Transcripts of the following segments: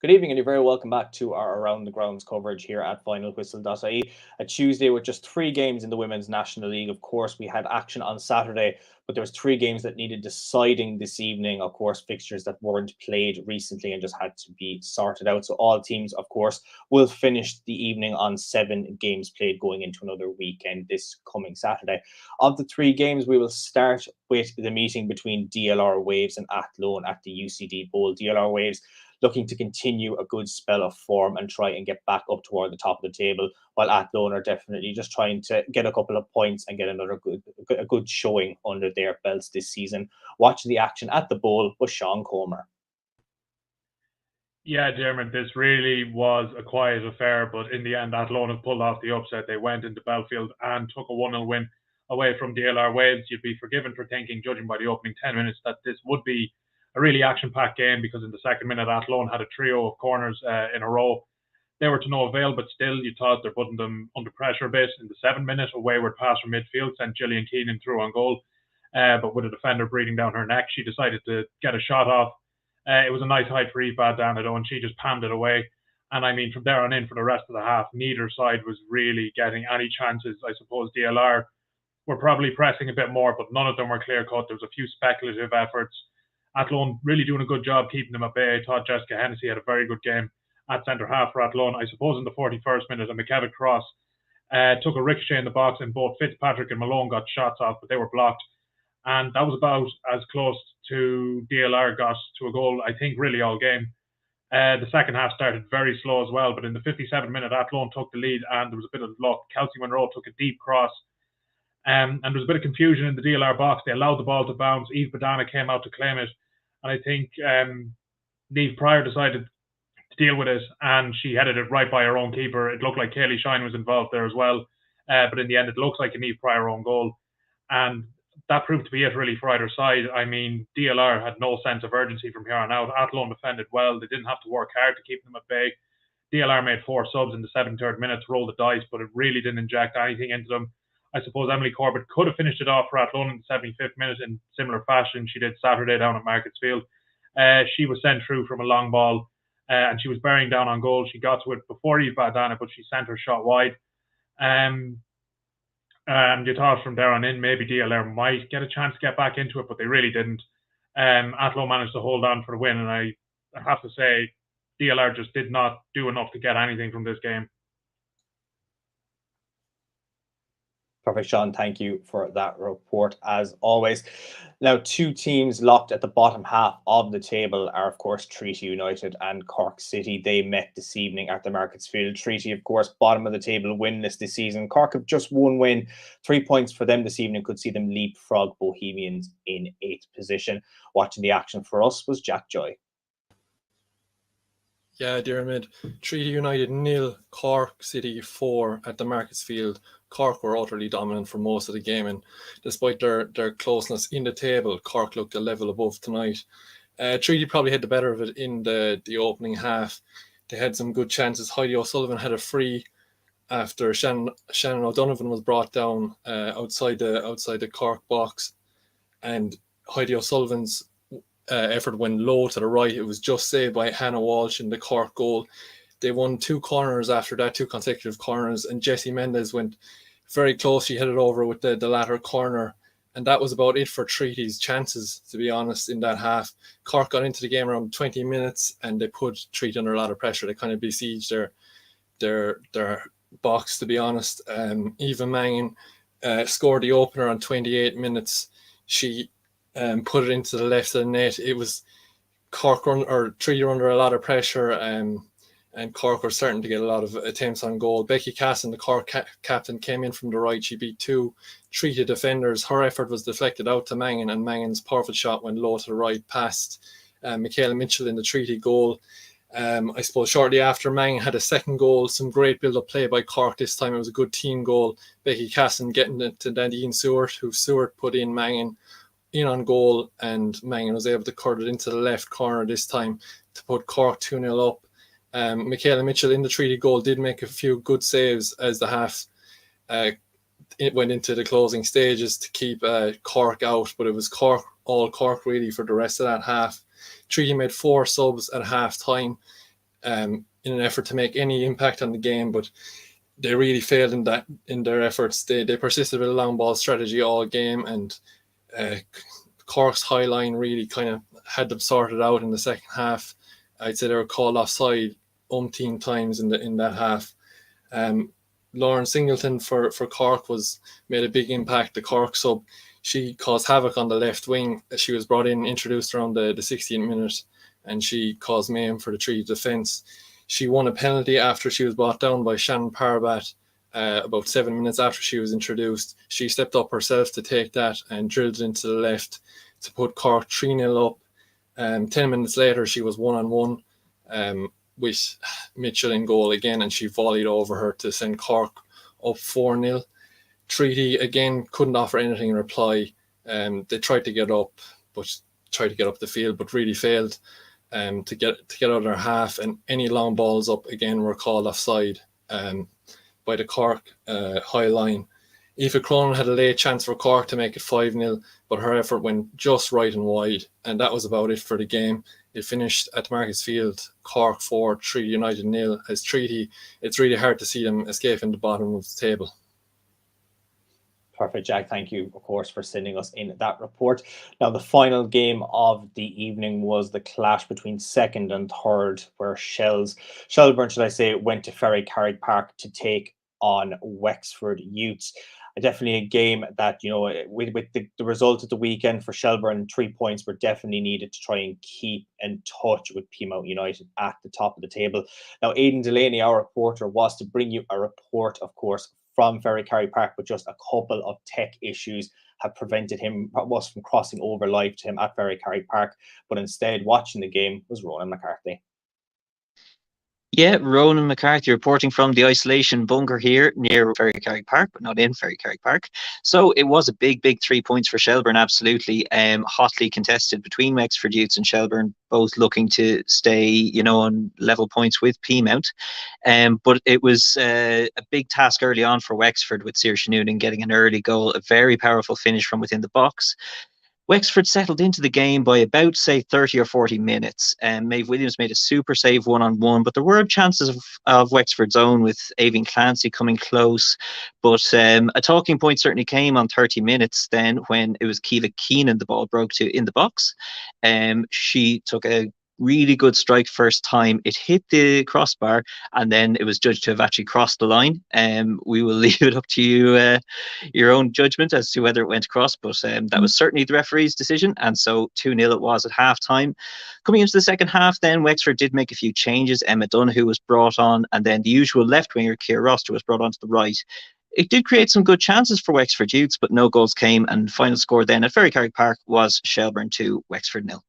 Good evening, and you're very welcome back to our Around the Grounds coverage here at Finalwhistle.ie. A Tuesday with just three games in the Women's National League. Of course, we had action on Saturday, but there was three games that needed deciding this evening. Of course, fixtures that weren't played recently and just had to be sorted out. So all teams, of course, will finish the evening on 7 games played going into another weekend this coming Saturday. Of the three games, we will start with the meeting between DLR Waves and Athlone at the UCD Bowl. DLR Waves looking to continue a good spell of form and try and get back up toward the top of the table, while Athlone are definitely just trying to get a couple of points and get another good showing under their belts this season. Watching the action at the Bowl was Sean Comer. Yeah, Diarmuid, this really was a quiet affair, but in the end, Athlone have pulled off the upset. They went into Belfield and took a 1-0 win away from DLR Waves. You'd be forgiven for thinking, judging by the opening 10 minutes, that this would be a really action-packed game, because in the second minute, Athlone had a trio of corners in a row. They were to no avail, but still, you thought they're putting them under pressure a bit. In the 7th minute, a wayward pass from midfield sent Gillian Keenan through on goal, but with a defender breathing down her neck, she decided to get a shot off. It was a nice height for Eve Badana, and she just panned it away. And I mean, from there on in, for the rest of the half, neither side was really getting any chances. I suppose DLR were probably pressing a bit more, but none of them were clear-cut. There was a few speculative efforts. Athlone really doing a good job keeping them at bay. I thought Jessica Hennessy had a very good game at centre-half for Athlone. I suppose in the 41st minute, a McKevitt cross took a ricochet in the box, and both Fitzpatrick and Malone got shots off, but they were blocked. And that was about as close to DLR got to a goal, I think, really all game. The second half started very slow as well, but in the 57th minute, Athlone took the lead, and there was a bit of luck. Kelsey Monroe took a deep cross, and there was a bit of confusion in the DLR box. They allowed the ball to bounce. Eve Badana came out to claim it, and I think Niamh Pryor decided to deal with it, and she headed it right by her own keeper. It looked like Kaylee Shine was involved there as well, but in the end, it looks like a Niamh Pryor own goal, and that proved to be it really for either side. I mean, DLR had no sense of urgency from here on out. Athlone defended well. They didn't have to work hard to keep them at bay. DLR made 4 subs in the 73rd minute to roll the dice, but it really didn't inject anything into them. I suppose Emily Corbett could have finished it off for Athlone in the 75th minute in similar fashion she did Saturday down at Marketsfield. She was sent through from a long ball, and she was bearing down on goal. She got to it before Eve Badana, but she sent her shot wide. And you thought from there on in, maybe DLR might get a chance to get back into it, but they really didn't. Athlone managed to hold on for the win, and I have to say, DLR just did not do enough to get anything from this game. Perfect, Sean. Thank you for that report, as always. Now, two teams locked at the bottom half of the table are, of course, Treaty United and Cork City. They met this evening at the Marketsfield. Treaty, of course, bottom of the table winless this season. Cork have just one win. 3 points for them this evening could see them leapfrog Bohemians in 8th position. Watching the action for us was Jack Joy. Yeah, Diarmuid, Treaty United 0, Cork City 4 at the Marketsfield. Cork were utterly dominant for most of the game, and despite their closeness in the table, Cork looked a level above tonight. Treaty probably had the better of it in the opening half. They had some good chances. Heidi O'Sullivan had a free after Shannon O'Donovan was brought down outside the Cork box, and Heidi O'Sullivan's effort went low to the right. It was just saved by Hannah Walsh in the Cork goal. They won 2 corners after that, 2 consecutive corners, and Jessie Mendes went very close. She headed over with the latter corner, and that was about it for Treaty's chances, to be honest, in that half. Cork got into the game around 20 minutes, and they put Treaty under a lot of pressure. They kind of besieged their box, to be honest. Eva Mangan scored the opener on 28 minutes. She put it into the left of the net. It was Treaty under a lot of pressure, and Cork were starting to get a lot of attempts on goal. Becky Casson, the Cork captain, came in from the right. She beat 2 Treaty defenders. Her effort was deflected out to Mangan, and Mangan's powerful shot went low to the right past Michaela Mitchell in the Treaty goal. I suppose shortly after, Mangan had a second goal. Some great build-up play by Cork this time. It was a good team goal. Becky Casson getting it to Nadine Seward, who Seward put in Mangan in on goal, and Mangan was able to cut it into the left corner this time to put Cork 2-0 up. Michaela Mitchell in the Treaty goal did make a few good saves as the half it went into the closing stages to keep Cork out, but it was all Cork really for the rest of that half. Treaty made 4 subs at half time. in an effort to make any impact on the game, but they really failed in their efforts. They persisted with a long ball strategy all game, and Cork's high line really kind of had them sorted out in the second half. I'd say they were called offside umpteen times in that half. Lauren Singleton for Cork made a big impact. The Cork sub, she caused havoc on the left wing. She was brought in, introduced around the 16th minute, and she caused mayhem for the Treaty defence. She won a penalty after she was brought down by Shannon Parbat about 7 minutes after she was introduced. She stepped up herself to take that and drilled it into the left to put Cork 3-0 up. 10 minutes later, she was 1-on-1 with Mitchell in goal again, and she volleyed over her to send Cork up 4-0. Treaty again couldn't offer anything in reply. They tried to get up the field, but really failed to get out of their half, and any long balls up again were called offside by the Cork high line. Aoife Cronin had a late chance for Cork to make it 5-0, but her effort went just right and wide, and that was about it for the game. It finished at Markets Field, Cork 4, Treaty United 0. As Treaty, it's really hard to see them escaping the bottom of the table. Perfect, Jack. Thank you, of course, for sending us in that report. Now, the final game of the evening was the clash between second and third, where Shelburne, should I say, went to Ferry Carrick Park to take on Wexford Youths. Definitely a game that, with the result of the weekend for Shelburne, 3 points were definitely needed to try and keep in touch with Peamount United at the top of the table. Now, Aidan Delaney, our reporter, was to bring you a report, of course, from Ferry Carrick Park, but just a couple of tech issues have prevented us from crossing over live to him at Ferry Carrick Park. But instead, watching the game was Ronan McCarthy. Yeah, Ronan McCarthy reporting from the isolation bunker here near Ferry Carrick Park, but not in Ferry Carrick Park. So it was a big 3 points for Shelburne, absolutely. Hotly contested between Wexford Youths and Shelburne, both looking to stay, on level points with Peamount. But it was a big task early on for Wexford with Saoirse Noonan getting an early goal, a very powerful finish from within the box. Wexford settled into the game by about, say, 30 or 40 minutes. Maeve Williams made a super save 1-on-1, but there were chances of Wexford's own with Aoibhinn Clancy coming close. But a talking point certainly came on 30 minutes then when it was Kiva Keenan the ball broke to in the box. She took a really good strike first time. It hit the crossbar, and then it was judged to have actually crossed the line. We will leave it up to you, your own judgment as to whether it went across, but that was certainly the referee's decision, and so 2-0 it was at half-time. Coming into the second half then, Wexford did make a few changes. Emma Donoghue was brought on, and then the usual left-winger, Ciara Roster, was brought on to the right. It did create some good chances for Wexford Youths, but no goals came, and final score then at Ferry Carrick Park was Shelburne 2, Wexford 0.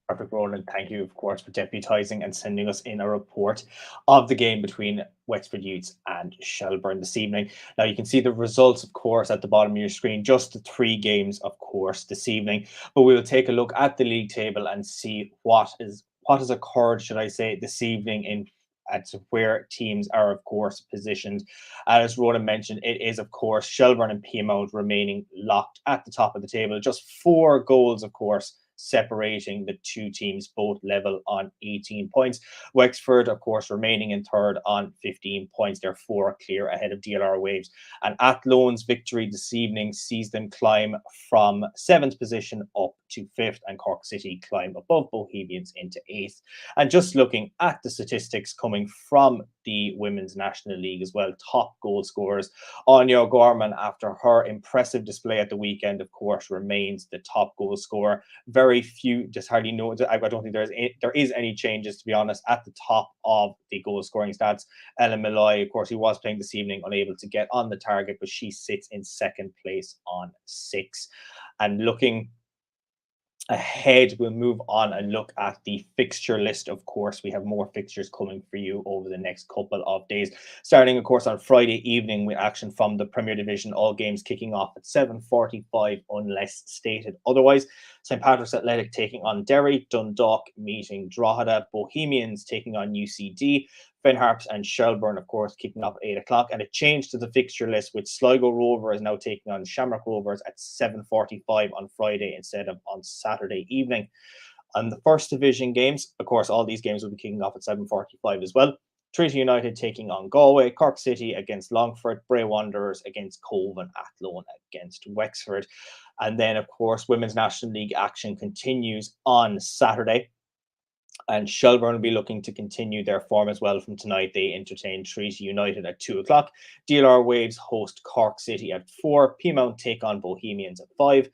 Perfect, Roland. Thank you, of course, for deputising and sending us in a report of the game between Wexford Youths and Shelburne this evening. Now, you can see the results, of course, at the bottom of your screen, just the 3 games, of course, this evening. But we will take a look at the league table and see what has occurred, should I say, this evening as to where teams are, of course, positioned. As Ronan mentioned, it is, of course, Shelburne and Peamount remaining locked at the top of the table. Just 4 goals, of course, separating the 2 teams, both level on 18 points. Wexford, of course, remaining in third on 15 points. They're 4 clear ahead of DLR Waves. And Athlon's victory this evening sees them climb from 7th position up to 5th, and Cork City climb above Bohemians into 8th. And just looking at the statistics coming from the Women's National League as well, top goal scorers, Anya O'Gorman, after her impressive display at the weekend, of course, remains the top goal scorer. Very few, just hardly know. I don't think there is any changes, to be honest, at the top of the goal scoring stats. Ellen Malloy, of course, who was playing this evening, unable to get on the target, but she sits in 2nd place on 6. And looking ahead, we'll move on and look at the fixture list. Of course, we have more fixtures coming for you over the next couple of days, starting, of course, on Friday evening with action from the Premier Division, all games kicking off at 7:45 unless stated otherwise. St. Patrick's Athletic taking on Derry, Dundalk meeting Drogheda, Bohemians taking on UCD, Finn Harps and Shelburne, of course, kicking off at 8 o'clock. And a change to the fixture list with Sligo Rovers now taking on Shamrock Rovers at 7:45 on Friday instead of on Saturday evening. On the first division games, of course, all these games will be kicking off at 7:45 as well. Treaty United taking on Galway, Cork City against Longford, Bray Wanderers against Cove, and Athlone against Wexford. And then, of course, Women's National League action continues on Saturday. And Shelbourne will be looking to continue their form as well from tonight. They entertain Treaty United at 2 o'clock. DLR Waves host Cork City at 4. Peamount take on Bohemians at 5.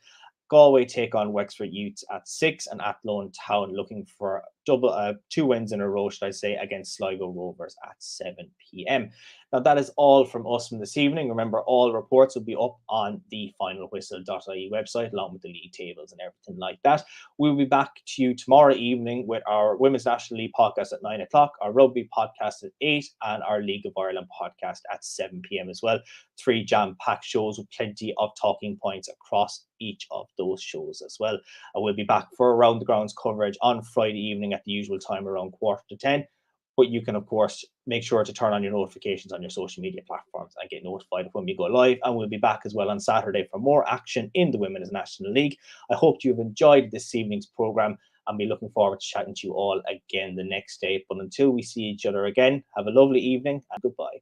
Galway take on Wexford Youths at 6, and Athlone Town looking for 2 wins in a row, should I say, against Sligo Rovers at 7 p.m. Now, that is all from us from this evening. Remember, all reports will be up on the Finalwhistle.ie website, along with the league tables and everything like that. We'll be back to you tomorrow evening with our Women's National League podcast at 9 o'clock, our Rugby podcast at 8, and our League of Ireland podcast at 7 p.m. as well. 3 jam-packed shows with plenty of talking points across each of those shows as well. And we'll be back for Around the Grounds coverage on Friday evening at the usual time, around 9:45. But you can, of course, make sure to turn on your notifications on your social media platforms and get notified when we go live. And we'll be back as well on Saturday for more action in the Women's National League. I hope you've enjoyed this evening's programme, and be looking forward to chatting to you all again the next day. But until we see each other again, have a lovely evening and goodbye.